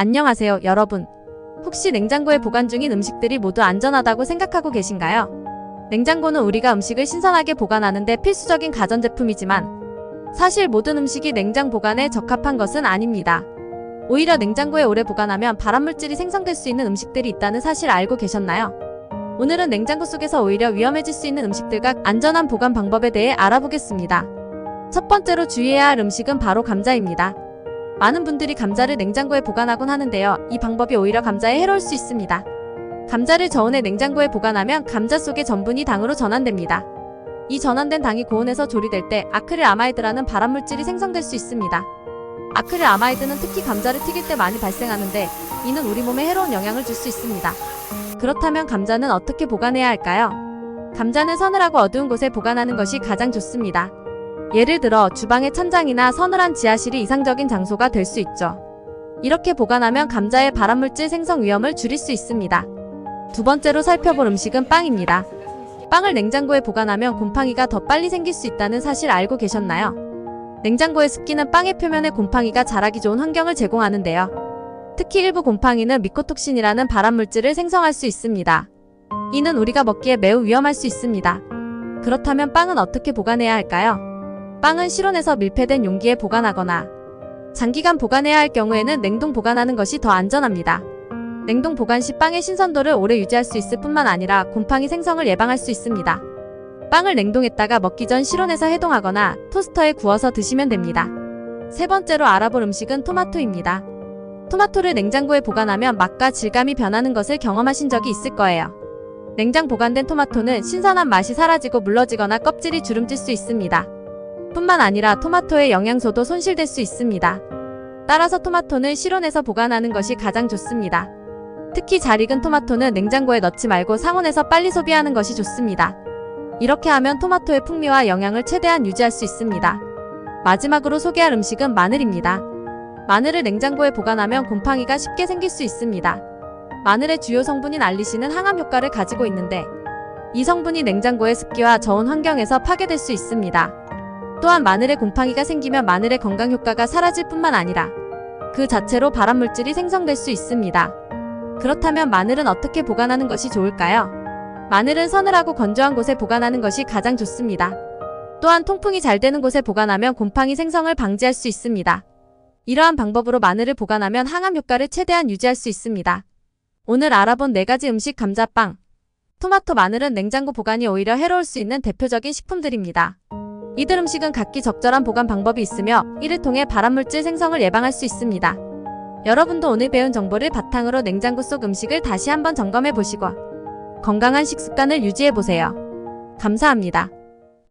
안녕하세요, 여러분. 혹시 냉장고에 보관 중인 음식들이 모두 안전하다고 생각하고 계신가요? 냉장고는 우리가 음식을 신선하게 보관하는 데 필수적인 가전제품이지만 사실 모든 음식이 냉장 보관에 적합한 것은 아닙니다. 오히려 냉장고에 오래 보관하면 발암물질이 생성될 수 있는 음식들이 있다는 사실 알고 계셨나요? 오늘은 냉장고 속에서 오히려 위험해질 수 있는 음식들과 안전한 보관 방법에 대해 알아보겠습니다. 첫 번째로 주의해야 할 음식은 바로 감자입니다. 많은 분들이 감자를 냉장고에 보관하곤 하는데요. 이 방법이 오히려 감자에 해로울 수 있습니다. 감자를 저온의 냉장고에 보관하면 감자 속의 전분이 당으로 전환됩니다. 이 전환된 당이 고온에서 조리될 때 아크릴아마이드라는 발암물질이 생성될 수 있습니다. 아크릴아마이드는 특히 감자를 튀길 때 많이 발생하는데 이는 우리 몸에 해로운 영향을 줄 수 있습니다. 그렇다면 감자는 어떻게 보관해야 할까요? 감자는 서늘하고 어두운 곳에 보관하는 것이 가장 좋습니다. 예를 들어 주방의 천장이나 서늘한 지하실이 이상적인 장소가 될 수 있죠. 이렇게 보관하면 감자의 발암물질 생성 위험을 줄일 수 있습니다. 두 번째로 살펴볼 음식은 빵입니다. 빵을 냉장고에 보관하면 곰팡이가 더 빨리 생길 수 있다는 사실 알고 계셨나요? 냉장고의 습기는 빵의 표면에 곰팡이가 자라기 좋은 환경을 제공하는데요. 특히 일부 곰팡이는 미코톡신이라는 발암물질을 생성할 수 있습니다. 이는 우리가 먹기에 매우 위험할 수 있습니다. 그렇다면 빵은 어떻게 보관해야 할까요? 빵은 실온에서 밀폐된 용기에 보관하거나 장기간 보관해야 할 경우에는 냉동 보관하는 것이 더 안전합니다. 냉동 보관 시 빵의 신선도를 오래 유지할 수 있을 뿐만 아니라 곰팡이 생성을 예방할 수 있습니다. 빵을 냉동했다가 먹기 전 실온에서 해동하거나 토스터에 구워서 드시면 됩니다. 세 번째로 알아볼 음식은 토마토입니다. 토마토를 냉장고에 보관하면 맛과 질감이 변하는 것을 경험하신 적이 있을 거예요. 냉장 보관된 토마토는 신선한 맛이 사라지고 물러지거나 껍질이 주름질 수 있습니다. 뿐만 아니라 토마토의 영양소도 손실될 수 있습니다. 따라서 토마토는 실온에서 보관하는 것이 가장 좋습니다. 특히 잘 익은 토마토는 냉장고에 넣지 말고 상온에서 빨리 소비하는 것이 좋습니다. 이렇게 하면 토마토의 풍미와 영양을 최대한 유지할 수 있습니다. 마지막으로 소개할 음식은 마늘입니다. 마늘을 냉장고에 보관하면 곰팡이가 쉽게 생길 수 있습니다. 마늘의 주요 성분인 알리신은 항암 효과를 가지고 있는데 이 성분이 냉장고의 습기와 저온 환경에서 파괴될 수 있습니다. 또한 마늘에 곰팡이가 생기면 마늘의 건강 효과가 사라질 뿐만 아니라 그 자체로 발암물질이 생성될 수 있습니다. 그렇다면 마늘은 어떻게 보관하는 것이 좋을까요? 마늘은 서늘하고 건조한 곳에 보관하는 것이 가장 좋습니다. 또한 통풍이 잘 되는 곳에 보관하면 곰팡이 생성을 방지할 수 있습니다. 이러한 방법으로 마늘을 보관하면 항암 효과를 최대한 유지할 수 있습니다. 오늘 알아본 4가지 음식 감자빵, 토마토, 마늘은 냉장고 보관이 오히려 해로울 수 있는 대표적인 식품들입니다. 이들 음식은 각기 적절한 보관 방법이 있으며 이를 통해 발암물질 생성을 예방할 수 있습니다. 여러분도 오늘 배운 정보를 바탕으로 냉장고 속 음식을 다시 한번 점검해 보시고 건강한 식습관을 유지해 보세요. 감사합니다.